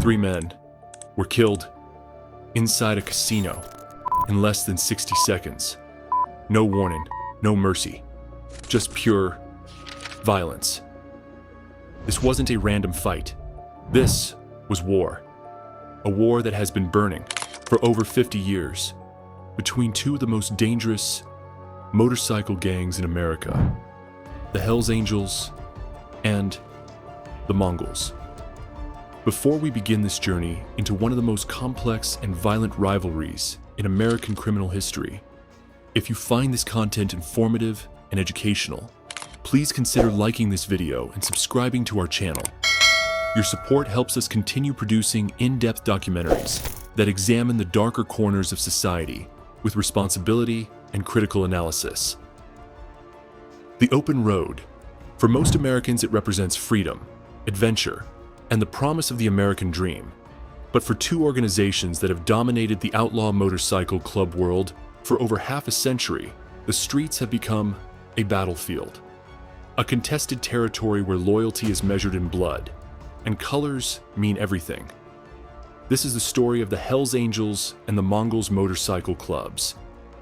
3 men were killed inside a casino in less than 60 seconds. No warning, no mercy, just pure violence. This wasn't a random fight. This was war. A war that has been burning for over 50 years between two of the most dangerous motorcycle gangs in America, the Hells Angels and the Mongols. Before we begin this journey into one of the most complex and violent rivalries in American criminal history, if you find this content informative and educational, please consider liking this video and subscribing to our channel. Your support helps us continue producing in-depth documentaries that examine the darker corners of society with responsibility and critical analysis. The open road. For most Americans, it represents freedom, adventure, and the promise of the American dream. But for two organizations that have dominated the outlaw motorcycle club world for over half a century, the streets have become a battlefield. A contested territory where loyalty is measured in blood, and colors mean everything. This is the story of the Hells Angels and the Mongols motorcycle clubs,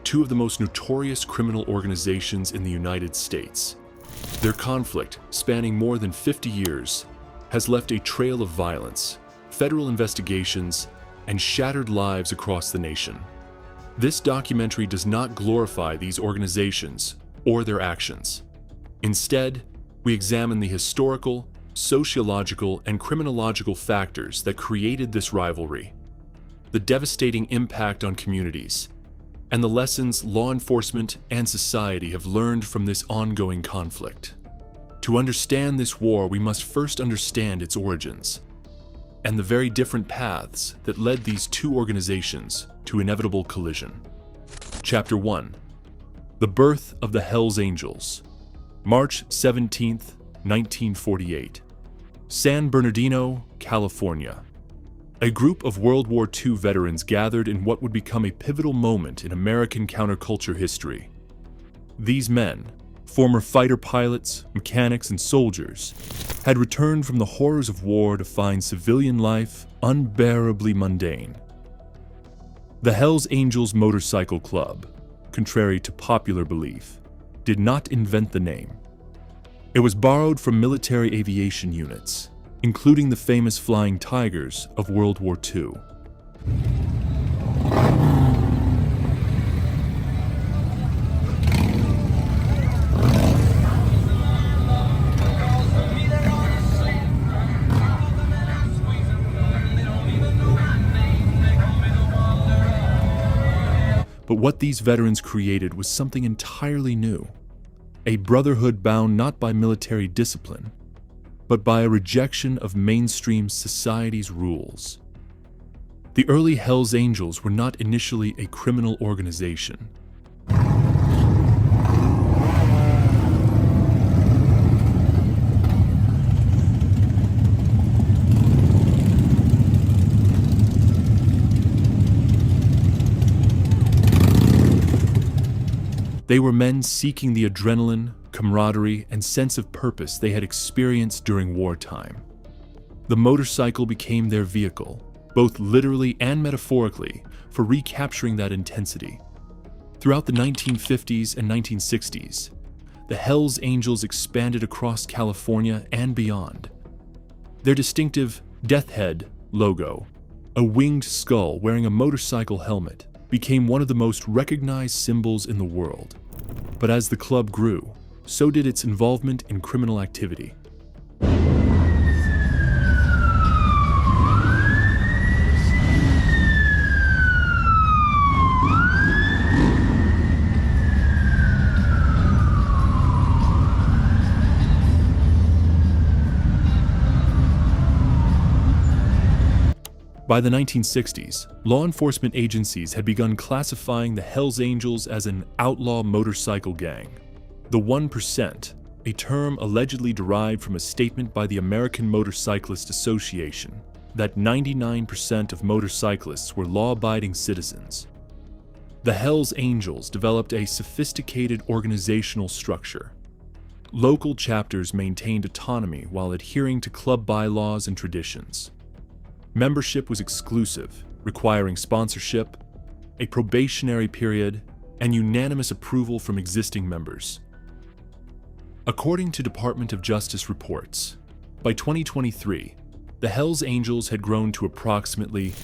two of the most notorious criminal organizations in the United States. Their conflict, spanning more than 50 years, has left a trail of violence, federal investigations, and shattered lives across the nation. This documentary does not glorify these organizations or their actions. Instead, we examine the historical, sociological, and criminological factors that created this rivalry, the devastating impact on communities, and the lessons law enforcement and society have learned from this ongoing conflict. To understand this war, we must first understand its origins and the very different paths that led these two organizations to inevitable collision. Chapter 1. The Birth of the Hells Angels. March 17, 1948. San Bernardino, California. A group of World War II veterans gathered in what would become a pivotal moment in American counterculture history. These men, former fighter pilots, mechanics, and soldiers, had returned from the horrors of war to find civilian life unbearably mundane. The Hells Angels Motorcycle Club, contrary to popular belief, did not invent the name. It was borrowed from military aviation units, including the famous Flying Tigers of World War II. But what these veterans created was something entirely new. A brotherhood bound not by military discipline, but by a rejection of mainstream society's rules. The early Hells Angels were not initially a criminal organization. They were men seeking the adrenaline, camaraderie, and sense of purpose they had experienced during wartime. The motorcycle became their vehicle, both literally and metaphorically, for recapturing that intensity. Throughout the 1950s and 1960s, the Hells Angels expanded across California and beyond. Their distinctive Death Head logo, a winged skull wearing a motorcycle helmet, became one of the most recognized symbols in the world. But as the club grew, so did its involvement in criminal activity. By the 1960s, law enforcement agencies had begun classifying the Hells Angels as an outlaw motorcycle gang. The 1%, a term allegedly derived from a statement by the American Motorcyclist Association that 99% of motorcyclists were law-abiding citizens. The Hells Angels developed a sophisticated organizational structure. Local chapters maintained autonomy while adhering to club bylaws and traditions. Membership was exclusive, requiring sponsorship, a probationary period, and unanimous approval from existing members. According to Department of Justice reports, by 2023, the Hells Angels had grown to approximately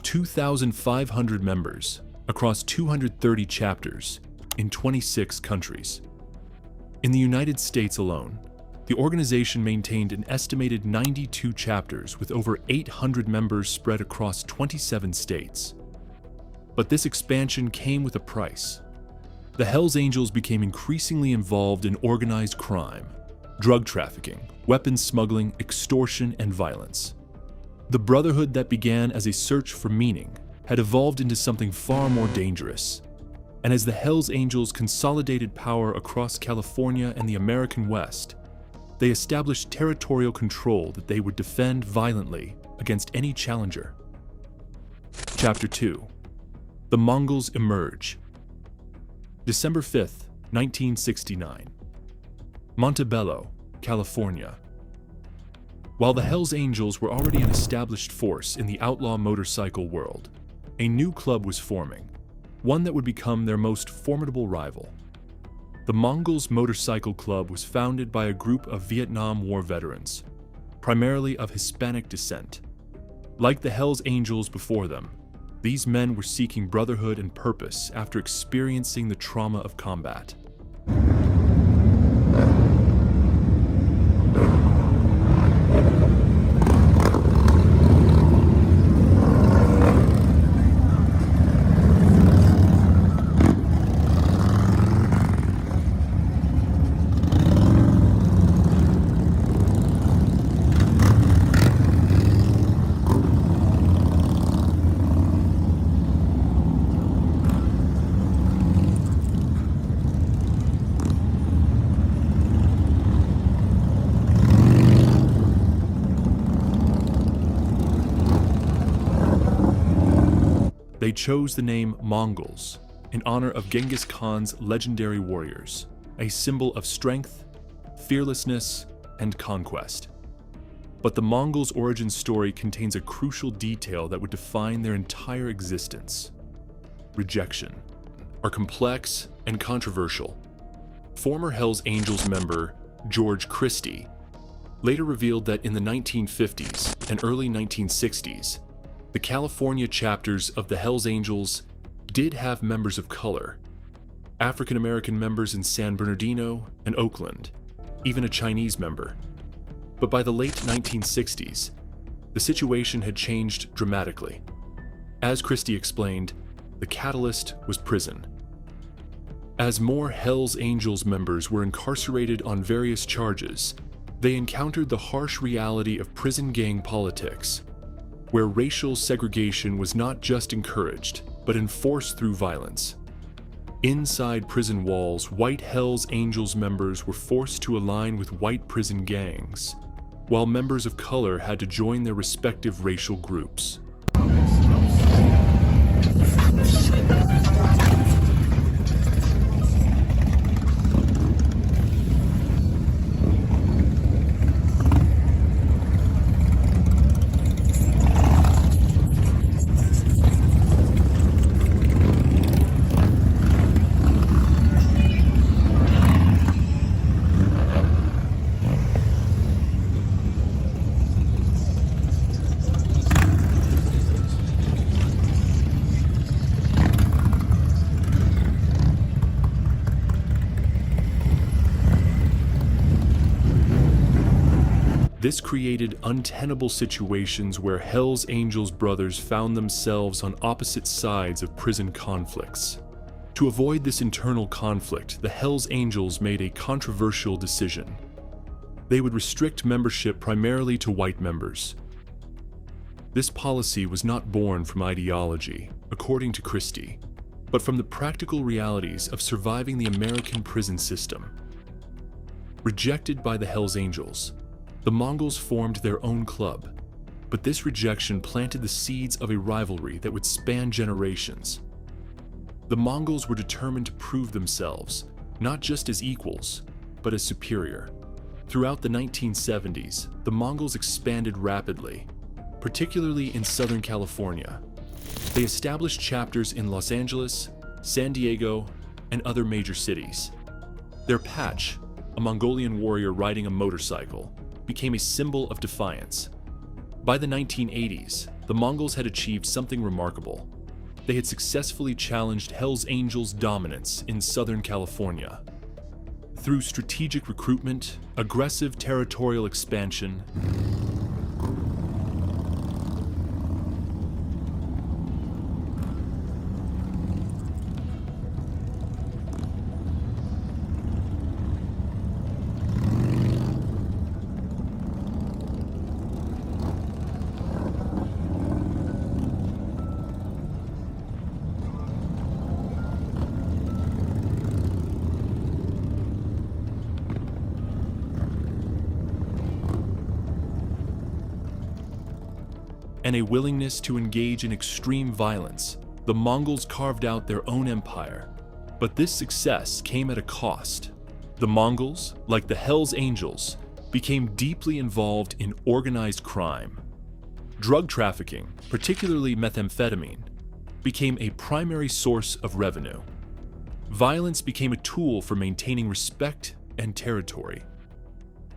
2,500 members across 230 chapters in 26 countries. In the United States alone, the organization maintained an estimated 92 chapters with over 800 members spread across 27 states. But this expansion came with a price. The Hells Angels became increasingly involved in organized crime, drug trafficking, weapons smuggling, extortion, and violence. The brotherhood that began as a search for meaning had evolved into something far more dangerous. And as the Hells Angels consolidated power across California and the American West, they established territorial control that they would defend violently against any challenger. Chapter 2. The Mongols emerge. December 5th, 1969. Montebello, California. While the Hells Angels were already an established force in the outlaw motorcycle world, a new club was forming, one that would become their most formidable rival. The Mongols Motorcycle Club was founded by a group of Vietnam War veterans, primarily of Hispanic descent. Like the Hells Angels before them, these men were seeking brotherhood and purpose after experiencing the trauma of combat. They chose the name Mongols in honor of Genghis Khan's legendary warriors, a symbol of strength, fearlessness, and conquest. But the Mongols' origin story contains a crucial detail that would define their entire existence: rejection. Are complex and controversial. Former Hells Angels member George Christie later revealed that in the 1950s and early 1960s, the California chapters of the Hells Angels did have members of color, African American members in San Bernardino and Oakland, even a Chinese member. But by the late 1960s, the situation had changed dramatically. As Christie explained, the catalyst was prison. As more Hells Angels members were incarcerated on various charges, they encountered the harsh reality of prison gang politics, where racial segregation was not just encouraged, but enforced through violence. Inside prison walls, white Hells Angels members were forced to align with white prison gangs, while members of color had to join their respective racial groups. This created untenable situations where Hells Angels brothers found themselves on opposite sides of prison conflicts. To avoid this internal conflict, the Hells Angels made a controversial decision. They would restrict membership primarily to white members. This policy was not born from ideology, according to Christie, but from the practical realities of surviving the American prison system. Rejected by the Hells Angels, the Mongols formed their own club, but this rejection planted the seeds of a rivalry that would span generations. The Mongols were determined to prove themselves, not just as equals, but as superior. Throughout the 1970s, the Mongols expanded rapidly, particularly in Southern California. They established chapters in Los Angeles, San Diego, and other major cities. Their patch, a Mongolian warrior riding a motorcycle, became a symbol of defiance. By the 1980s, the Mongols had achieved something remarkable. They had successfully challenged Hells Angels' dominance in Southern California. Through strategic recruitment, aggressive territorial expansion, and a willingness to engage in extreme violence, the Mongols carved out their own empire. But this success came at a cost. The Mongols, like the Hells Angels, became deeply involved in organized crime. Drug trafficking, particularly methamphetamine, became a primary source of revenue. Violence became a tool for maintaining respect and territory.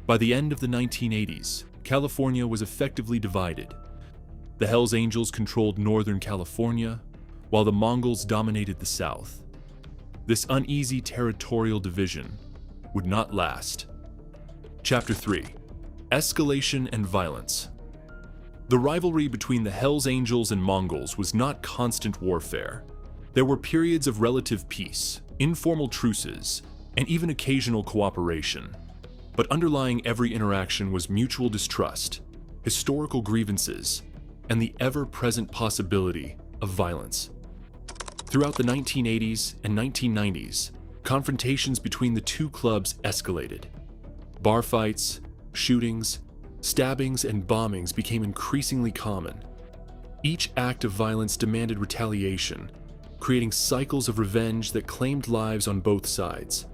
By the end of the 1980s, California was effectively divided. The Hells Angels controlled Northern California, while the Mongols dominated the South. This uneasy territorial division would not last. Chapter 3: Escalation and Violence. The rivalry between the Hells Angels and Mongols was not constant warfare. There were periods of relative peace, informal truces, and even occasional cooperation. But underlying every interaction was mutual distrust, historical grievances, and the ever-present possibility of violence. Throughout the 1980s and 1990s, confrontations between the two clubs escalated. Bar fights, shootings, stabbings, and bombings became increasingly common. Each act of violence demanded retaliation, creating cycles of revenge that claimed lives on both sides.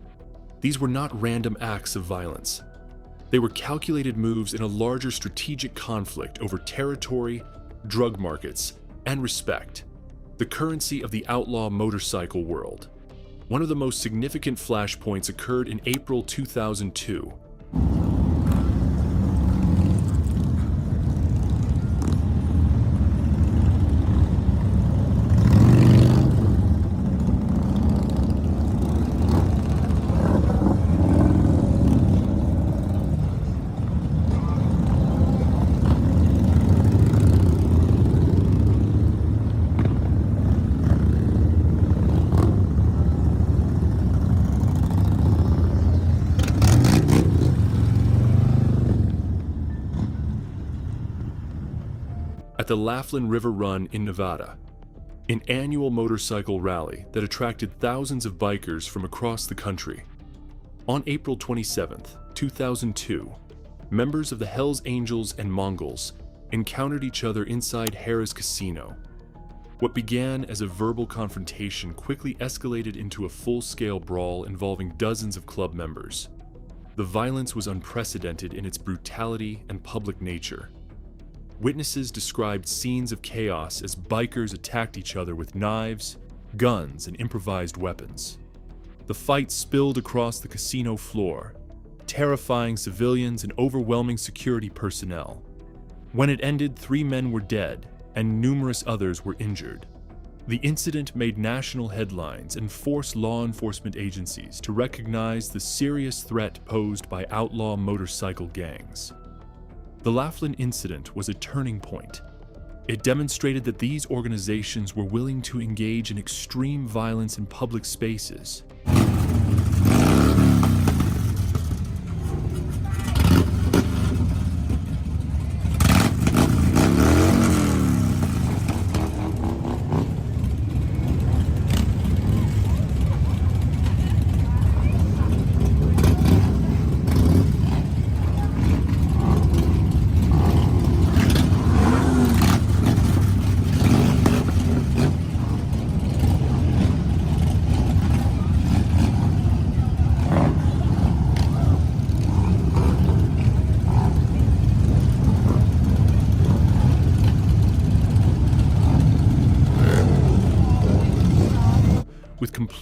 These were not random acts of violence. They were calculated moves in a larger strategic conflict over territory, drug markets, and respect, the currency of the outlaw motorcycle world. One of the most significant flashpoints occurred in April 2002. At the Laughlin River Run in Nevada, an annual motorcycle rally that attracted thousands of bikers from across the country. On April 27, 2002, members of the Hells Angels and Mongols encountered each other inside Harrah's Casino. What began as a verbal confrontation quickly escalated into a full-scale brawl involving dozens of club members. The violence was unprecedented in its brutality and public nature. Witnesses described scenes of chaos as bikers attacked each other with knives, guns, and improvised weapons. The fight spilled across the casino floor, terrifying civilians and overwhelming security personnel. When it ended, 3 men were dead, and numerous others were injured. The incident made national headlines and forced law enforcement agencies to recognize the serious threat posed by outlaw motorcycle gangs. The Laughlin incident was a turning point. It demonstrated that these organizations were willing to engage in extreme violence in public spaces.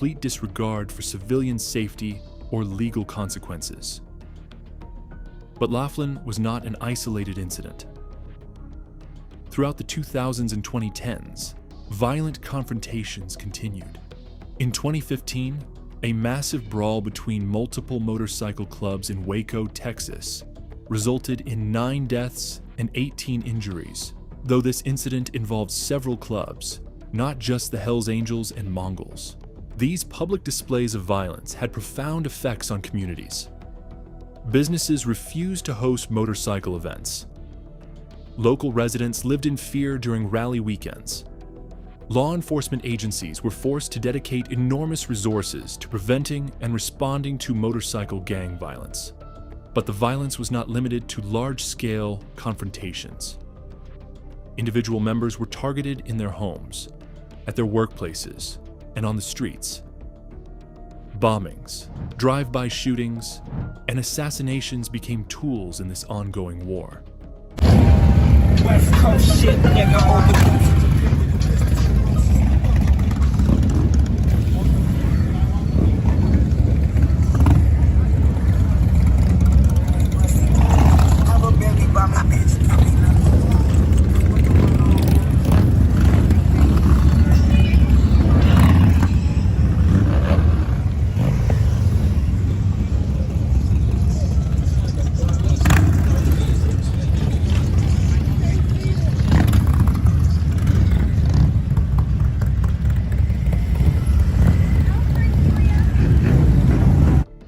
complete disregard for civilian safety or legal consequences. But Laughlin was not an isolated incident. Throughout the 2000s and 2010s, violent confrontations continued. In 2015, a massive brawl between multiple motorcycle clubs in Waco, Texas, resulted in 9 deaths and 18 injuries, though this incident involved several clubs, not just the Hells Angels and Mongols. These public displays of violence had profound effects on communities. Businesses refused to host motorcycle events. Local residents lived in fear during rally weekends. Law enforcement agencies were forced to dedicate enormous resources to preventing and responding to motorcycle gang violence. But the violence was not limited to large-scale confrontations. Individual members were targeted in their homes, at their workplaces, and on the streets. Bombings, drive-by shootings, and assassinations became tools in this ongoing war. West Coast shit, nigga,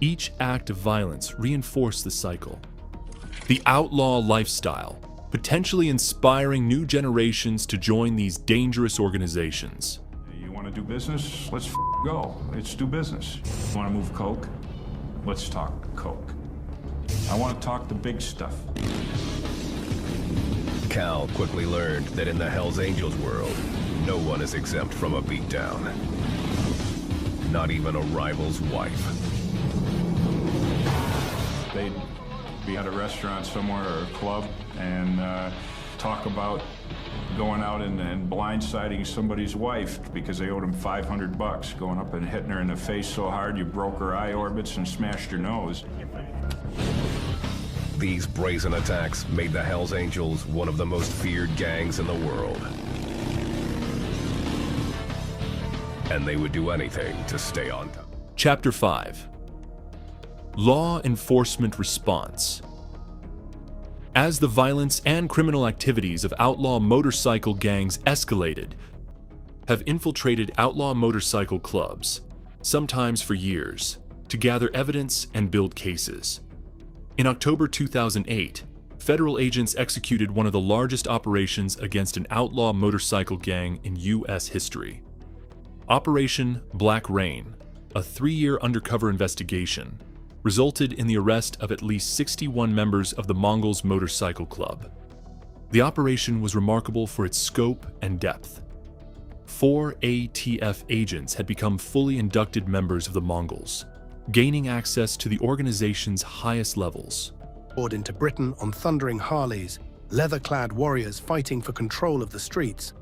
Each act of violence reinforced the cycle. The outlaw lifestyle, potentially inspiring new generations to join these dangerous organizations. You want to do business? Let's go. Let's do business. You want to move coke? Let's talk coke. I want to talk the big stuff. Cal quickly learned that in the Hells Angels world, no one is exempt from a beatdown. Not even a rival's wife. They'd be at a restaurant somewhere or a club and talk about going out and blindsiding somebody's wife because they owed them $500, going up and hitting her in the face so hard you broke her eye orbits and smashed her nose. These brazen attacks made the Hells Angels one of the most feared gangs in the world. And they would do anything to stay on top. Chapter 5. Law Enforcement Response. As the violence and criminal activities of outlaw motorcycle gangs escalated, have infiltrated outlaw motorcycle clubs, sometimes for years, to gather evidence and build cases. In October 2008, federal agents executed one of the largest operations against an outlaw motorcycle gang in U.S. history. Operation Black Rain, a 3-year undercover investigation, resulted in the arrest of at least 61 members of the Mongols Motorcycle Club. The operation was remarkable for its scope and depth. 4 ATF agents had become fully inducted members of the Mongols, gaining access to the organization's highest levels. Poured into Britain on thundering Harleys, leather-clad warriors fighting for control of the streets.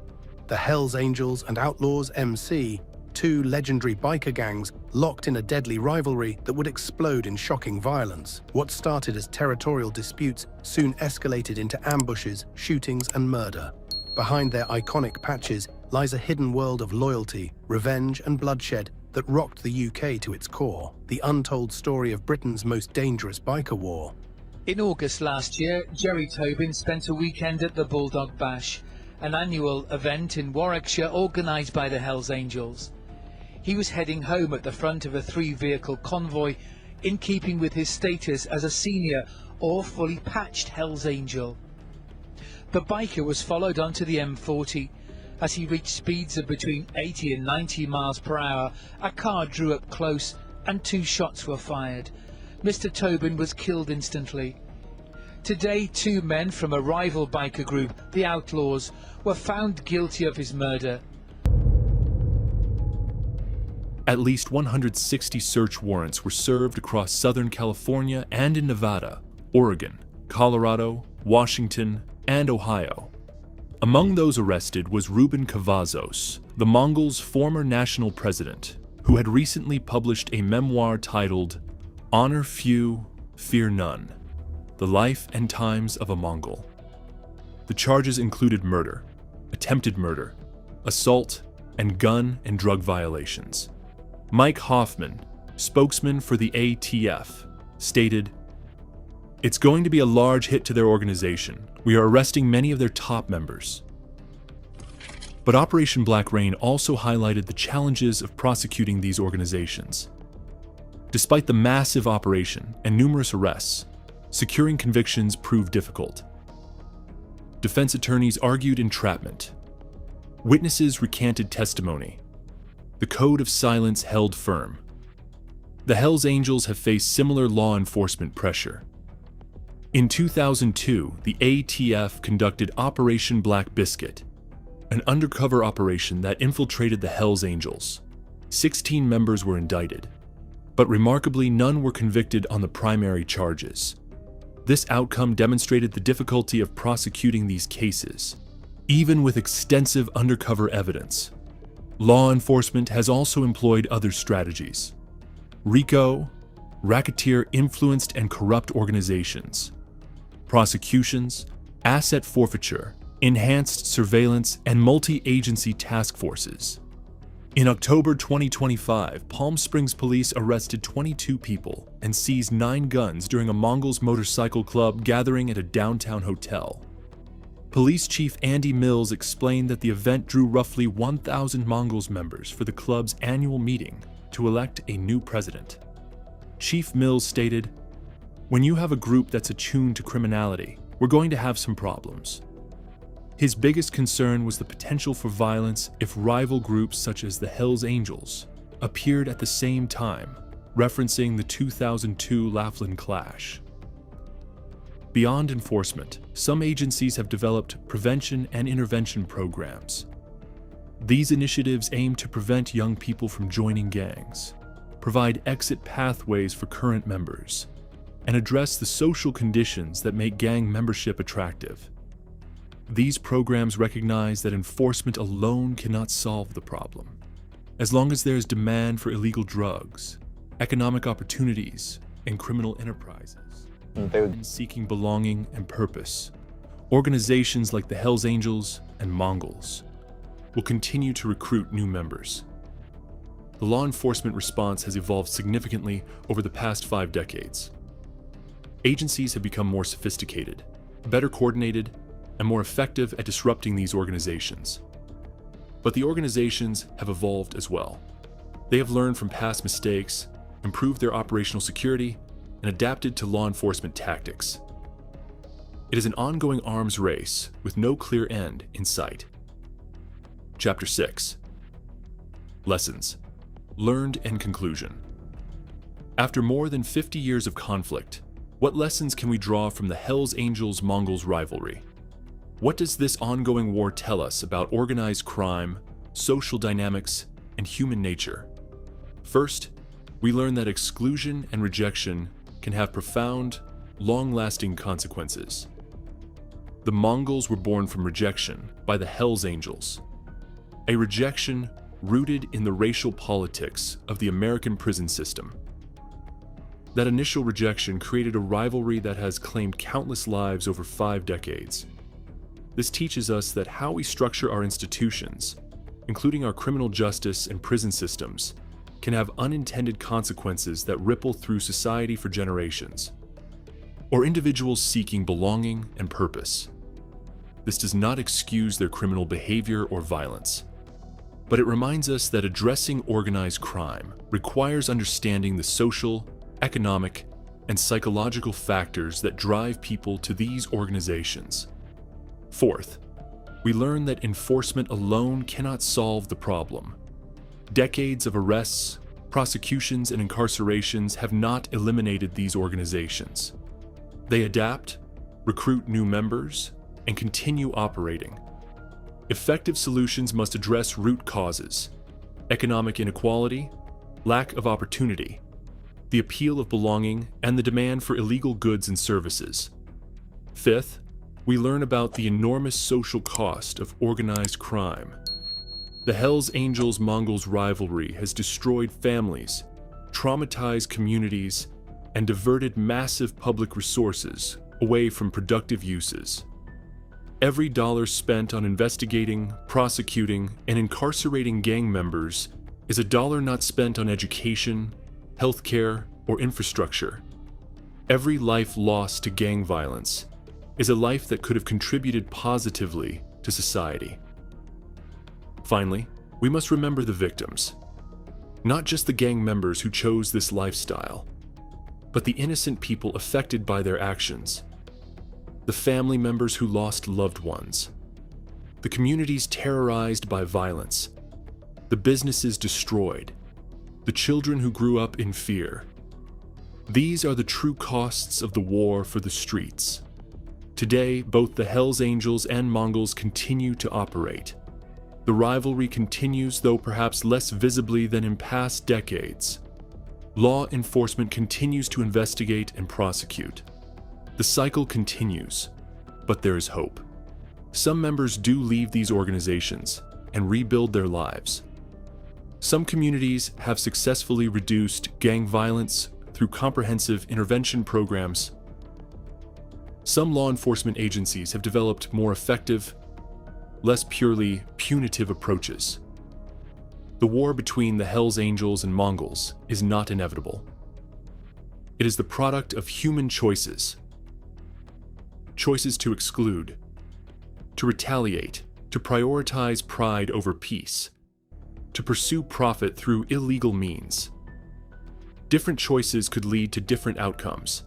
The Hells Angels and Outlaws MC, 2 legendary biker gangs locked in a deadly rivalry that would explode in shocking violence. What started as territorial disputes soon escalated into ambushes, shootings, and murder. Behind their iconic patches lies a hidden world of loyalty, revenge, and bloodshed that rocked the UK to its core. The untold story of Britain's most dangerous biker war. In August last year, Jerry Tobin spent a weekend at the Bulldog Bash, an annual event in Warwickshire organised by the Hells Angels. He was heading home at the front of a 3-vehicle convoy, in keeping with his status as a senior or fully patched Hells Angel. The biker was followed onto the M40. As he reached speeds of between 80 and 90 miles per hour, a car drew up close and 2 shots were fired. Mr. Tobin was killed instantly. Today, 2 men from a rival biker group, the Outlaws, were found guilty of his murder. At least 160 search warrants were served across Southern California and in Nevada, Oregon, Colorado, Washington, and Ohio. Among those arrested was Ruben Cavazos, the Mongols' former national president, who had recently published a memoir titled Honor Few, Fear None: The Life and Times of a Mongol. The charges included murder, attempted murder, assault, and gun and drug violations. Mike Hoffman, spokesman for the ATF, stated, "It's going to be a large hit to their organization. We are arresting many of their top members." But Operation Black Rain also highlighted the challenges of prosecuting these organizations. Despite the massive operation and numerous arrests, securing convictions proved difficult. Defense attorneys argued entrapment. Witnesses recanted testimony. The code of silence held firm. The Hells Angels have faced similar law enforcement pressure. In 2002, the ATF conducted Operation Black Biscuit, an undercover operation that infiltrated the Hells Angels. 16 members were indicted, but remarkably none were convicted on the primary charges. This outcome demonstrated the difficulty of prosecuting these cases, even with extensive undercover evidence. Law enforcement has also employed other strategies. RICO, racketeer-influenced and corrupt organizations, prosecutions, asset forfeiture, enhanced surveillance, and multi-agency task forces. In October 2025, Palm Springs police arrested 22 people and seized 9 guns during a Mongols motorcycle club gathering at a downtown hotel. Police Chief Andy Mills explained that the event drew roughly 1,000 Mongols members for the club's annual meeting to elect a new president. Chief Mills stated, "When you have a group that's attuned to criminality, we're going to have some problems." His biggest concern was the potential for violence if rival groups such as the Hells Angels appeared at the same time, referencing the 2002 Laughlin clash. Beyond enforcement, some agencies have developed prevention and intervention programs. These initiatives aim to prevent young people from joining gangs, provide exit pathways for current members, and address the social conditions that make gang membership attractive. These programs recognize that enforcement alone cannot solve the problem. As long as there is demand for illegal drugs, economic opportunities, and criminal enterprises, seeking belonging and purpose, organizations like the Hells Angels and Mongols will continue to recruit new members. The law enforcement response has evolved significantly over the past 5 decades. Agencies have become more sophisticated, better coordinated, and more effective at disrupting these organizations. But the organizations have evolved as well. They have learned from past mistakes, improved their operational security, and adapted to law enforcement tactics. It is an ongoing arms race with no clear end in sight. Chapter 6. Lessons learned and conclusion. After more than 50 years of conflict, what lessons can we draw from the Hells Angels-Mongols rivalry? What does this ongoing war tell us about organized crime, social dynamics, and human nature? First, we learn that exclusion and rejection can have profound, long-lasting consequences. The Mongols were born from rejection by the Hells Angels, a rejection rooted in the racial politics of the American prison system. That initial rejection created a rivalry that has claimed countless lives over 5 decades. This teaches us that how we structure our institutions, including our criminal justice and prison systems, can have unintended consequences that ripple through society for generations, or individuals seeking belonging and purpose. This does not excuse their criminal behavior or violence, but it reminds us that addressing organized crime requires understanding the social, economic, and psychological factors that drive people to these organizations. Fourth, we learn that enforcement alone cannot solve the problem. Decades of arrests, prosecutions, and incarcerations have not eliminated these organizations. They adapt, recruit new members, and continue operating. Effective solutions must address root causes: economic inequality, lack of opportunity, the appeal of belonging, and the demand for illegal goods and services. Fifth, we learn about the enormous social cost of organized crime. The Hells Angels-Mongols rivalry has destroyed families, traumatized communities, and diverted massive public resources away from productive uses. Every dollar spent on investigating, prosecuting, and incarcerating gang members is a dollar not spent on education, healthcare, or infrastructure. Every life lost to gang violence is a life that could have contributed positively to society. Finally, we must remember the victims. Not just the gang members who chose this lifestyle, but the innocent people affected by their actions. The family members who lost loved ones. The communities terrorized by violence. The businesses destroyed. The children who grew up in fear. These are the true costs of the war for the streets. Today, both the Hells Angels and Mongols continue to operate. The rivalry continues, though perhaps less visibly than in past decades. Law enforcement continues to investigate and prosecute. The cycle continues, but there is hope. Some members do leave these organizations and rebuild their lives. Some communities have successfully reduced gang violence through comprehensive intervention programs. Some law enforcement agencies have developed more effective, less purely punitive approaches. The war between the Hells Angels and Mongols is not inevitable. It is the product of human choices. Choices to exclude, to retaliate, to prioritize pride over peace, to pursue profit through illegal means. Different choices could lead to different outcomes.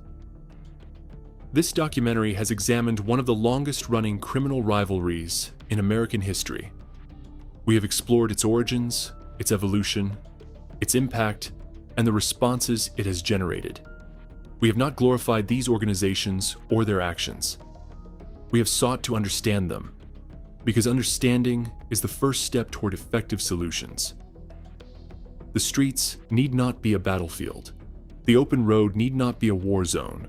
This documentary has examined one of the longest-running criminal rivalries in American history. We have explored its origins, its evolution, its impact, and the responses it has generated. We have not glorified these organizations or their actions. We have sought to understand them, because understanding is the first step toward effective solutions. The streets need not be a battlefield. The open road need not be a war zone.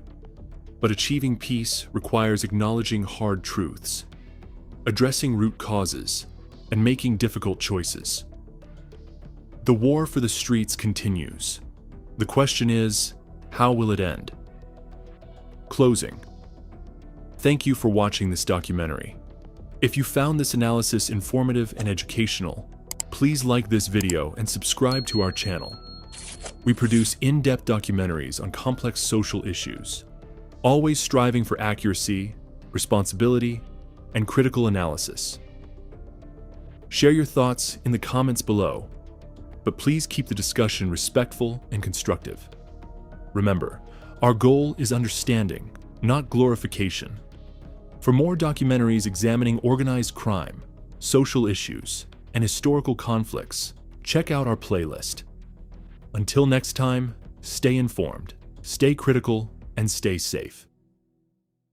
But achieving peace requires acknowledging hard truths, addressing root causes, and making difficult choices. The war for the streets continues. The question is, how will it end? Closing. Thank you for watching this documentary. If you found this analysis informative and educational, please like this video and subscribe to our channel. We produce in-depth documentaries on complex social issues, always striving for accuracy, responsibility, and critical analysis. Share your thoughts in the comments below, but please keep the discussion respectful and constructive. Remember, our goal is understanding, not glorification. For more documentaries examining organized crime, social issues, and historical conflicts, check out our playlist. Until next time, stay informed, stay critical, and stay safe.